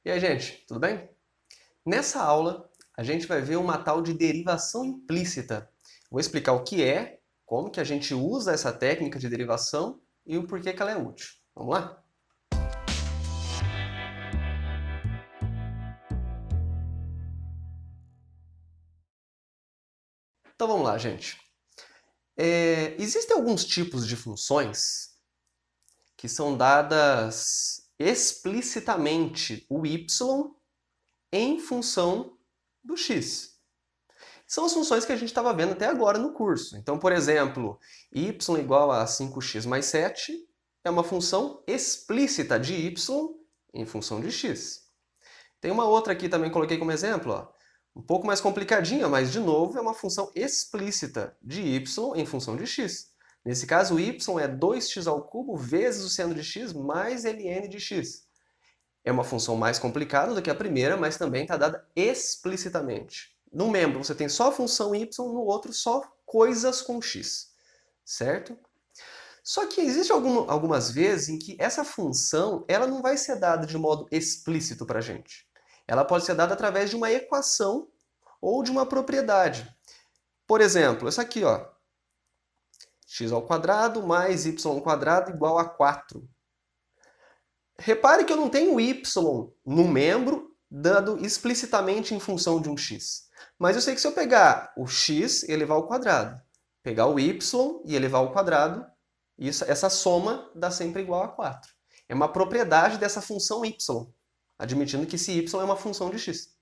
E aí, gente, tudo bem? Nessa aula, a gente vai ver uma tal de derivação implícita. Vou explicar o que é, como que a gente usa essa técnica de derivação e o porquê que ela é útil. Vamos lá? Então vamos lá, gente. Existem alguns tipos de funções que são dadas explicitamente o y em função do x. São as funções que a gente estava vendo até agora no curso. Então, por exemplo, y igual a 5x mais 7 é uma função explícita de y em função de x. Tem uma outra aqui também, coloquei como exemplo, ó, um pouco mais complicadinha, mas de novo é uma função explícita de y em função de x. Nesse caso, o y é 2x² vezes o seno de x mais ln de x. É uma função mais complicada do que a primeira, mas também está dada explicitamente. Num membro você tem só a função y, no outro só coisas com x, certo? Só que existe algumas vezes em que essa função ela não vai ser dada de modo explícito para a gente. Ela pode ser dada através de uma equação ou de uma propriedade. Por exemplo, essa aqui, ó, x² mais y² igual a 4. Repare que eu não tenho y no membro dado explicitamente em função de um x. Mas eu sei que se eu pegar o x e elevar ao quadrado, pegar o y e elevar ao quadrado, essa soma dá sempre igual a 4. É uma propriedade dessa função y, admitindo que esse y é uma função de x.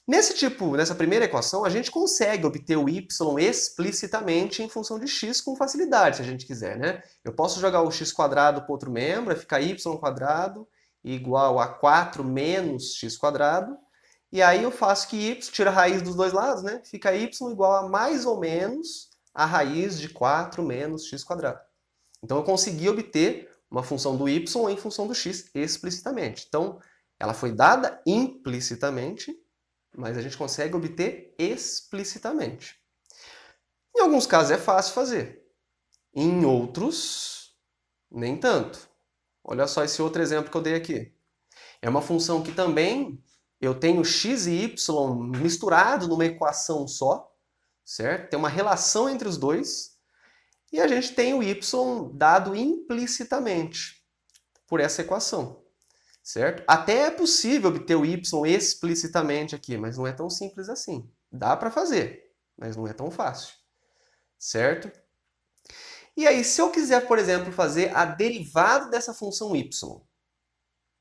Nessa primeira equação, a gente consegue obter o y explicitamente em função de x com facilidade, se a gente quiser, né? Eu posso jogar o x² para outro membro, vai ficar y² igual a 4 menos x², e aí eu faço que y, tira a raiz dos dois lados, né? Fica y igual a mais ou menos a raiz de 4 menos x². Então eu consegui obter uma função do y em função do x explicitamente. Então, ela foi dada implicitamente, mas a gente consegue obter explicitamente. Em alguns casos é fácil fazer, em outros, nem tanto. Olha só esse outro exemplo que eu dei aqui. É uma função que também eu tenho x e y misturado numa equação só, certo? Tem uma relação entre os dois, e a gente tem o y dado implicitamente por essa equação. Certo? Até é possível obter o y explicitamente aqui, mas não é tão simples assim. Dá para fazer, mas não é tão fácil. Certo? E aí, se eu quiser, por exemplo, fazer a derivada dessa função y,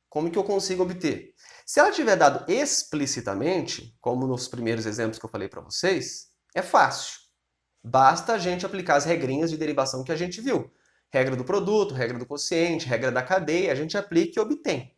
como que eu consigo obter? Se ela tiver dado explicitamente, como nos primeiros exemplos que eu falei para vocês, é fácil. Basta a gente aplicar as regrinhas de derivação que a gente viu. Regra do produto, regra do quociente, regra da cadeia, a gente aplica e obtém.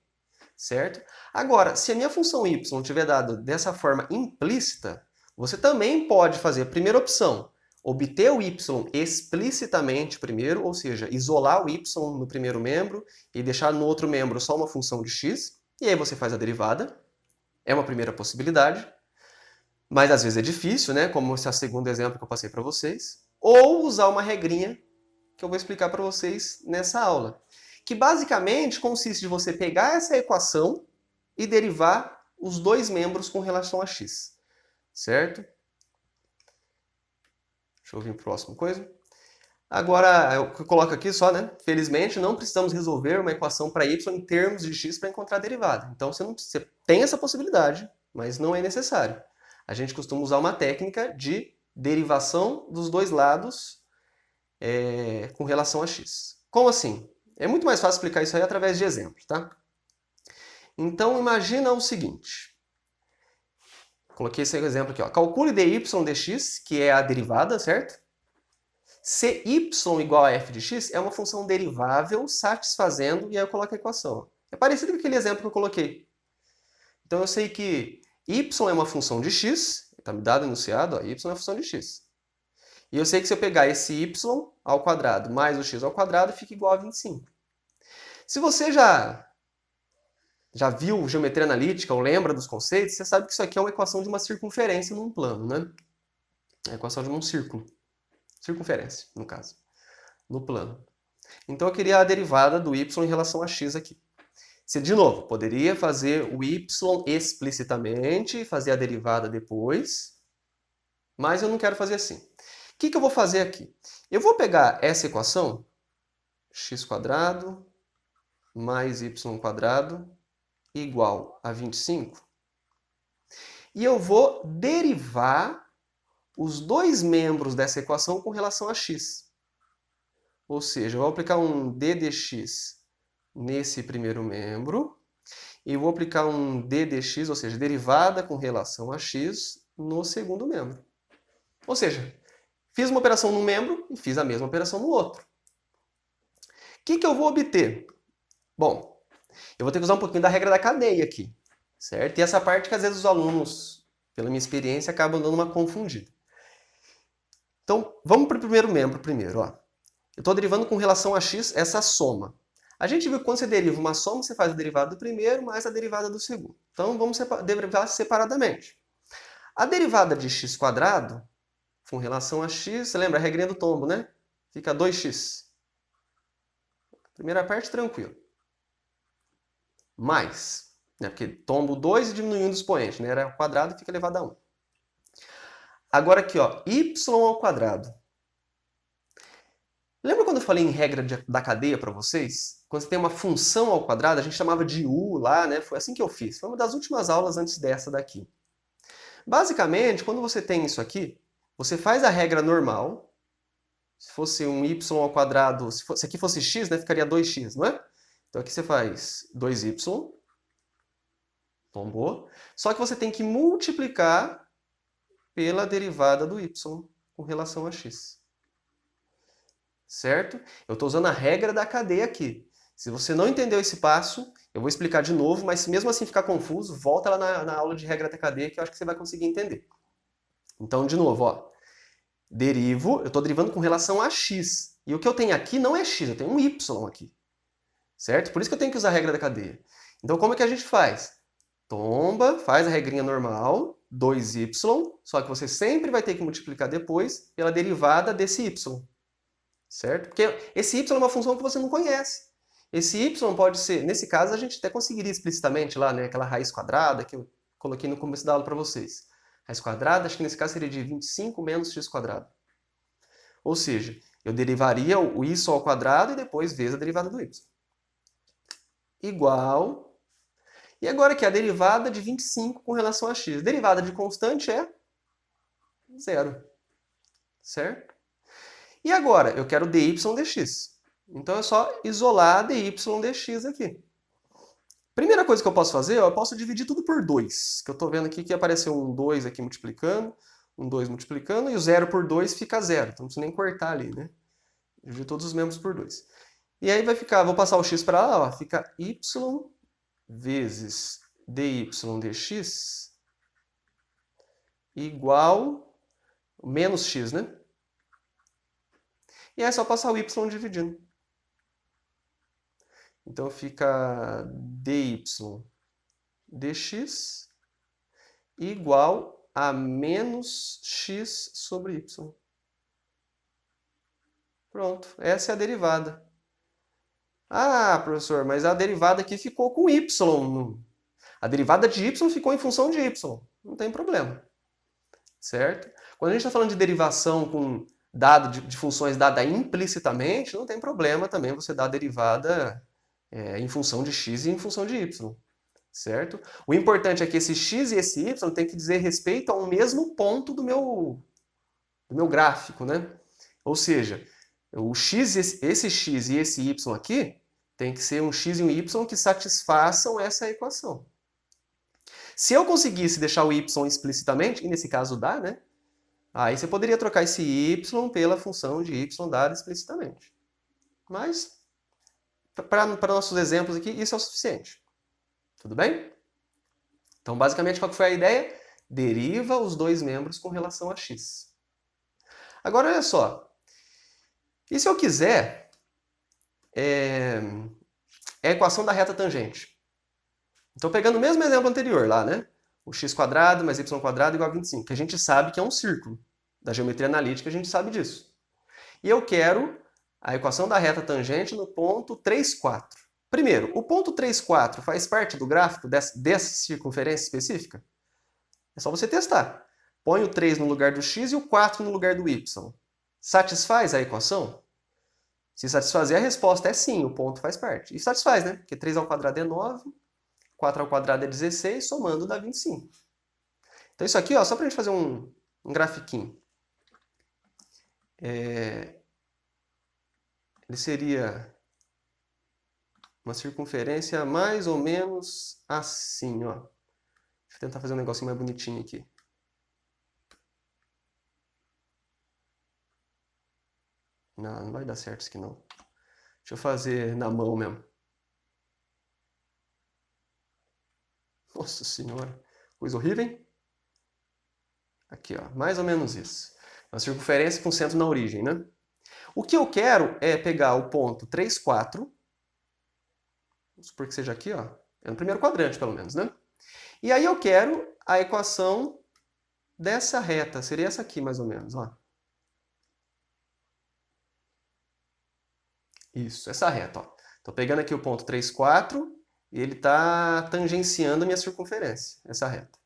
Certo? Agora, se a minha função y tiver dado dessa forma implícita, você também pode fazer a primeira opção, obter o y explicitamente primeiro, ou seja, isolar o y no primeiro membro e deixar no outro membro só uma função de x, e aí você faz a derivada. É uma primeira possibilidade, mas às vezes é difícil, né? Como esse é o segundo exemplo que eu passei para vocês. Ou usar uma regrinha que eu vou explicar para vocês nessa aula, que basicamente consiste em você pegar essa equação e derivar os dois membros com relação a x, certo? Deixa eu vir para a próxima coisa. Agora, eu coloco aqui só, né? Felizmente, não precisamos resolver uma equação para y em termos de x para encontrar a derivada. Então, você tem essa possibilidade, mas não é necessário. A gente costuma usar uma técnica de derivação dos dois lados com relação a x. Como assim? É muito mais fácil explicar isso aí através de exemplos, tá? Então, imagina o seguinte. Coloquei esse exemplo aqui, ó. Calcule dy dx, que é a derivada, certo? Se y igual a f de x é uma função derivável satisfazendo, e aí eu coloco a equação. É parecido com aquele exemplo que eu coloquei. Então, eu sei que y é uma função de x, está me dado enunciado, ó, y é uma função de x. E eu sei que se eu pegar esse y ao quadrado mais o x ao quadrado, fica igual a 25. Se você já viu geometria analítica ou lembra dos conceitos, você sabe que isso aqui é uma equação de uma circunferência num plano, né? É a equação de um círculo. Circunferência, no caso. No plano. Então eu queria a derivada do y em relação a x aqui. De novo, poderia fazer o y explicitamente, fazer a derivada depois, mas eu não quero fazer assim. O que eu vou fazer aqui? Eu vou pegar essa equação, x² mais y² igual a 25, e eu vou derivar os dois membros dessa equação com relação a x. Ou seja, eu vou aplicar um d dx nesse primeiro membro, e vou aplicar um d dx, ou seja, derivada com relação a x, no segundo membro. Ou seja, fiz uma operação num membro e fiz a mesma operação no outro. O que eu vou obter? Bom, eu vou ter que usar um pouquinho da regra da cadeia aqui, certo? E essa parte que às vezes os alunos, pela minha experiência, acabam dando uma confundida. Então, vamos para o primeiro membro primeiro. Ó. Eu estou derivando com relação a x essa soma. A gente viu que quando você deriva uma soma, você faz a derivada do primeiro mais a derivada do segundo. Então, vamos derivar separadamente. A derivada de x² com relação a x, você lembra a regrinha do tombo, né? Fica 2x. Primeira parte, tranquilo. Mais, né? Porque tombo 2 e diminui 1 do expoente, né? Era ao quadrado e fica elevado a 1. Agora aqui, ó, y². Lembra quando eu falei em regra da cadeia para vocês? Quando você tem uma função ao quadrado, a gente chamava de u lá, né? Foi assim que eu fiz. Foi uma das últimas aulas antes dessa daqui. Basicamente, quando você tem isso aqui, você faz a regra normal. Se fosse um y², se aqui fosse x, né, ficaria 2x, não é? Então aqui você faz 2y, tombou. Só que você tem que multiplicar pela derivada do y com relação a x. Certo? Eu estou usando a regra da cadeia aqui. Se você não entendeu esse passo, eu vou explicar de novo, mas se mesmo assim ficar confuso, volta lá na aula de regra da cadeia que eu acho que você vai conseguir entender. Então, de novo, ó, eu estou derivando com relação a x. E o que eu tenho aqui não é x, eu tenho um y aqui. Certo? Por isso que eu tenho que usar a regra da cadeia. Então, como é que a gente faz? Tomba, faz a regrinha normal, 2y, só que você sempre vai ter que multiplicar depois pela derivada desse y. Certo? Porque esse y é uma função que você não conhece. Esse y pode ser, nesse caso a gente até conseguiria explicitamente lá, né, aquela raiz quadrada que eu coloquei no começo da aula para vocês. Raiz quadrada, acho que nesse caso seria de 25 menos x². Ou seja, eu derivaria o y² e depois vezes a derivada do y. Igual. E agora aqui a derivada de 25 com relação a x. Derivada de constante é 0. Certo? E agora, eu quero dy dx. Então é só isolar dy dx aqui. Primeira coisa que eu posso fazer, eu posso dividir tudo por 2. Que eu estou vendo aqui que apareceu um 2 aqui multiplicando, um 2 multiplicando, e o 0 por 2 fica 0. Então não preciso nem cortar ali, né? Dividir todos os membros por 2. E aí vai ficar, vou passar o x para lá, ó, fica y vezes dy dx igual menos x, né? E aí é só passar o y dividindo. Então fica dy dx igual a menos x sobre y. Pronto, essa é a derivada. Ah, professor, mas a derivada aqui ficou com y. A derivada de y ficou em função de y. Não tem problema. Certo? Quando a gente está falando de derivação com dado de funções dada implicitamente, não tem problema também você dar a derivada em função de x e em função de y. Certo? O importante é que esse x e esse y tem que dizer respeito ao mesmo ponto do meu gráfico, né? Ou seja, o x, esse x e esse y aqui tem que ser um x e um y que satisfaçam essa equação. Se eu conseguisse deixar o y explicitamente, e nesse caso dá, né? Aí você poderia trocar esse y pela função de y dada explicitamente. Mas, para nossos exemplos aqui, isso é o suficiente. Tudo bem? Então, basicamente, qual que foi a ideia? Deriva os dois membros com relação a x. Agora, olha só. E se eu quiser é a equação da reta tangente? Então, pegando o mesmo exemplo anterior lá, né? O x² mais y² igual a 25, que a gente sabe que é um círculo. Da geometria analítica a gente sabe disso. E eu quero a equação da reta tangente no ponto 3, 4. Primeiro, o ponto 3, 4 faz parte do gráfico dessa circunferência específica? É só você testar. Põe o 3 no lugar do x e o 4 no lugar do y. Satisfaz a equação? Se satisfazer, a resposta é sim, o ponto faz parte. E satisfaz, né? Porque 3 ao quadrado é 9, 4 ao quadrado é 16, somando dá 25. Então isso aqui, ó, só para a gente fazer um grafiquinho. Ele seria uma circunferência mais ou menos assim, ó. Deixa eu tentar fazer um negocinho mais bonitinho aqui. Não, não vai dar certo isso aqui não. Deixa eu fazer na mão mesmo. Nossa senhora, coisa horrível, hein? Aqui, ó, mais ou menos isso. Uma circunferência com centro na origem, né? O que eu quero é pegar o ponto 3, 4. Vamos supor que seja aqui, ó. É no primeiro quadrante, pelo menos, né? E aí eu quero a equação dessa reta. Seria essa aqui, mais ou menos, ó. Isso, essa reta, ó. Tô pegando aqui o ponto 3, 4 e ele está tangenciando a minha circunferência, essa reta.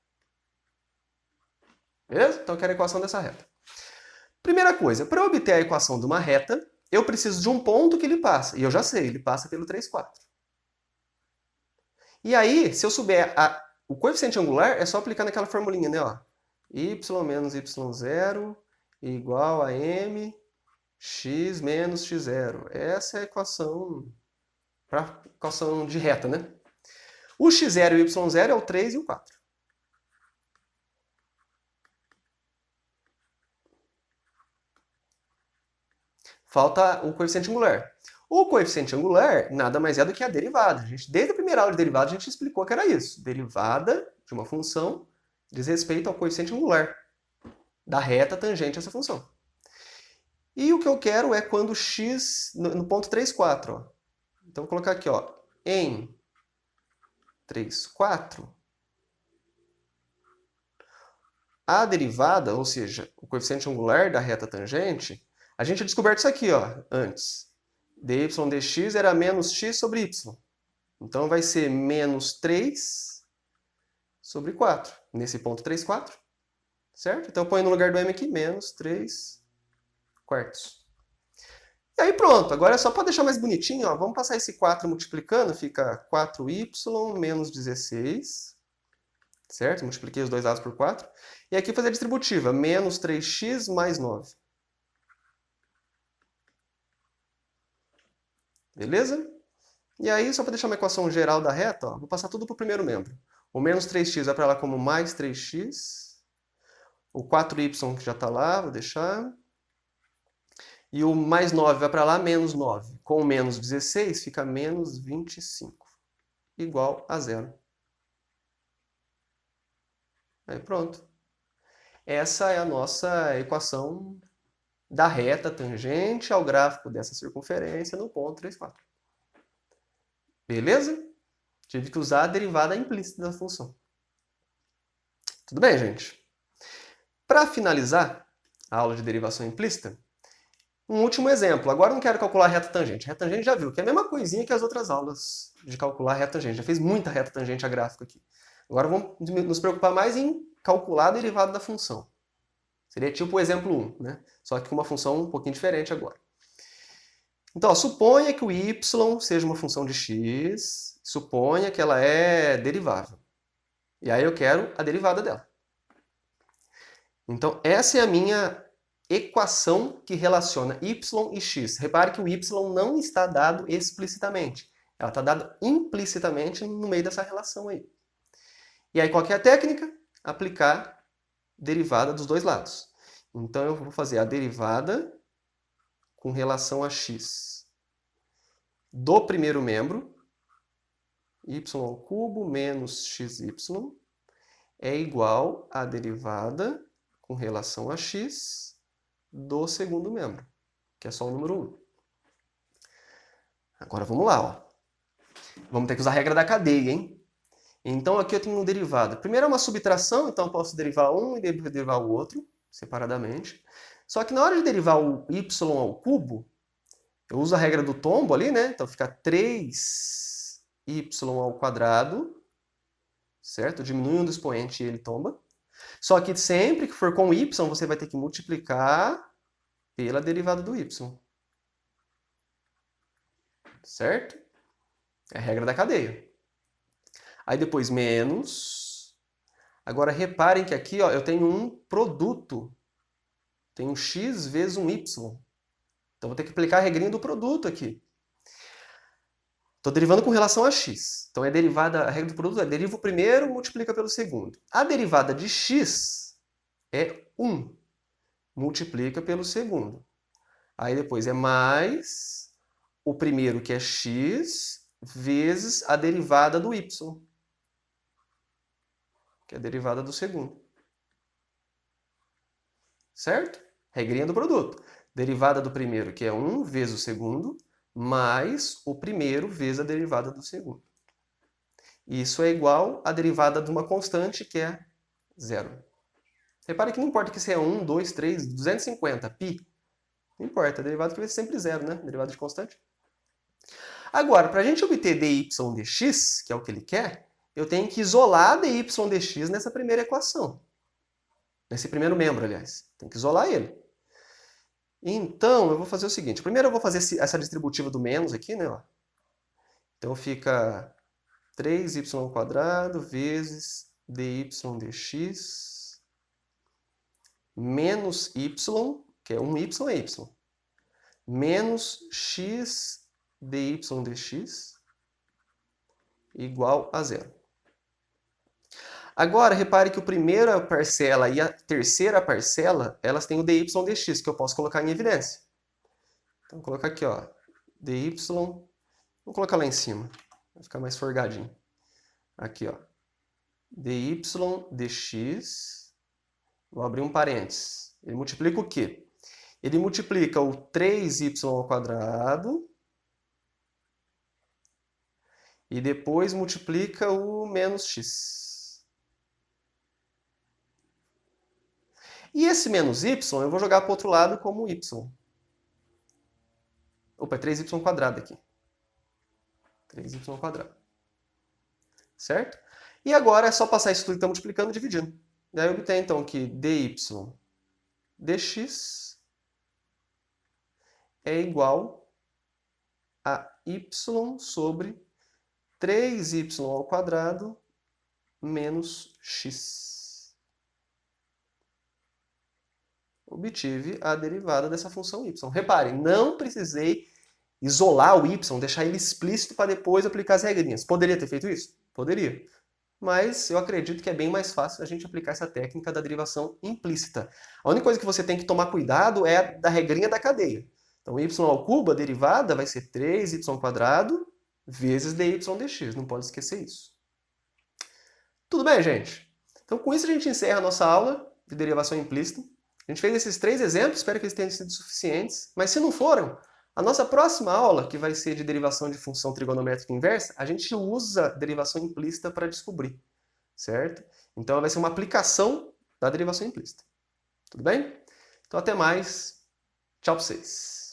Beleza? Então eu quero a equação dessa reta. Primeira coisa, para eu obter a equação de uma reta, eu preciso de um ponto que ele passa. E eu já sei, ele passa pelo 3, 4. E aí, se eu souber o coeficiente angular, é só aplicar naquela formulinha, né? Ó. Y menos y0 igual a m x menos x0. Essa é a equação de reta, né? O x0 e o y0 é o 3 e o 4. Falta o coeficiente angular. O coeficiente angular nada mais é do que a derivada. Desde a primeira aula de derivada, a gente explicou que era isso. Derivada de uma função diz respeito ao coeficiente angular da reta tangente a essa função. E o que eu quero é quando x, no ponto 3, 4. Ó. Então, vou colocar aqui, ó, em 3, 4, a derivada, ou seja, o coeficiente angular da reta tangente, a gente tinha descoberto isso aqui, ó, antes. dy dx era menos x sobre y. Então, vai ser menos 3 sobre 4. Nesse ponto 3, 4. Certo? Então, eu ponho no lugar do m aqui, menos 3 quartos. E aí pronto, agora é só para deixar mais bonitinho, ó, vamos passar esse 4 multiplicando, fica 4y menos 16, certo? Multipliquei os dois lados por 4. E aqui fazer a distributiva, menos 3x mais 9. Beleza? E aí, só para deixar uma equação geral da reta, ó, vou passar tudo para o primeiro membro. O menos 3x vai para lá como mais 3x. O 4y que já está lá, vou deixar. E o mais 9 vai para lá, menos 9. Com o menos 16 fica menos 25. Igual a 0. Aí pronto. Essa é a nossa equação da reta tangente ao gráfico dessa circunferência no ponto 3, 4. Beleza? Tive que usar a derivada implícita da função. Tudo bem, gente? Para finalizar a aula de derivação implícita, um último exemplo. Agora eu não quero calcular reta tangente. Reta tangente já viu, que é a mesma coisinha que as outras aulas de calcular reta tangente. Já fez muita reta tangente a gráfico aqui. Agora vamos nos preocupar mais em calcular a derivada da função. Seria tipo o exemplo 1, né? Só que com uma função um pouquinho diferente agora. Então, ó, suponha que o y seja uma função de x, suponha que ela é derivável. E aí eu quero a derivada dela. Então, essa é a minha equação que relaciona y e x. Repare que o y não está dado explicitamente. Ela está dada implicitamente no meio dessa relação aí. E aí, qual que é a técnica? Aplicar derivada dos dois lados. Então, eu vou fazer a derivada com relação a x do primeiro membro, y ao cubo menos xy, é igual à derivada com relação a x do segundo membro, que é só o número 1. Agora vamos lá, ó. Vamos ter que usar a regra da cadeia, hein? Então aqui eu tenho uma derivada. Primeiro é uma subtração, então eu posso derivar um e derivar o outro, separadamente. Só que na hora de derivar o y ao cubo, eu uso a regra do tombo ali, né? Então fica 3 y ao quadrado, certo? Diminui um do expoente e ele tomba. Só que sempre que for com y, você vai ter que multiplicar pela derivada do y. Certo? É a regra da cadeia. Aí depois menos. Agora reparem que aqui ó, eu tenho um produto. Tem um x vezes um y. Então vou ter que aplicar a regrinha do produto aqui. Estou derivando com relação a x. Então a regra do produto é deriva o primeiro, multiplica pelo segundo. A derivada de x é 1. Multiplica pelo segundo. Aí depois é mais o primeiro, que é x, vezes a derivada do y, que é a derivada do segundo. Certo? Regrinha do produto. Derivada do primeiro, que é 1, vezes o segundo, mais o primeiro vezes a derivada do segundo. Isso é igual à derivada de uma constante, que é 0. Repare que não importa que se é 1, 2, 3, 250, π. Não importa, a derivada que vai ser sempre 0, né? Derivada de constante. Agora, para a gente obter dy dx, que é o que ele quer, eu tenho que isolar dy dx nessa primeira equação. Nesse primeiro membro, aliás. Tem que isolar ele. Então, eu vou fazer o seguinte. Primeiro eu vou fazer essa distributiva do menos aqui, né? Então fica 3y² vezes dy dx menos y, que é 1y é y, menos x dy dx igual a 0. Agora, repare que a primeira parcela e a terceira parcela, elas têm o dy dx, que eu posso colocar em evidência. Então, vou colocar aqui, ó, dy, vou colocar lá em cima, vai ficar mais forgadinho. Aqui, ó, dy dx, vou abrir um parênteses. Ele multiplica o quê? Ele multiplica o 3y² e depois multiplica o menos x. E esse menos y eu vou jogar para o outro lado como y. Opa, é 3y² aqui. 3y². Certo? E agora é só passar isso tudo que está multiplicando e dividindo. Daí eu obtenho então que dy dx é igual a y sobre 3y² menos x. Obtive a derivada dessa função y. Reparem, não precisei isolar o y, deixar ele explícito para depois aplicar as regrinhas. Poderia ter feito isso? Poderia. Mas eu acredito que é bem mais fácil a gente aplicar essa técnica da derivação implícita. A única coisa que você tem que tomar cuidado é da regrinha da cadeia. Então, y², a derivada vai ser 3y² vezes dy dx. Não pode esquecer isso. Tudo bem, gente? Então, com isso a gente encerra a nossa aula de derivação implícita. A gente fez esses 3 exemplos, espero que eles tenham sido suficientes. Mas se não foram, a nossa próxima aula, que vai ser de derivação de função trigonométrica inversa, a gente usa derivação implícita para descobrir, certo? Então ela vai ser uma aplicação da derivação implícita. Tudo bem? Então até mais. Tchau para vocês.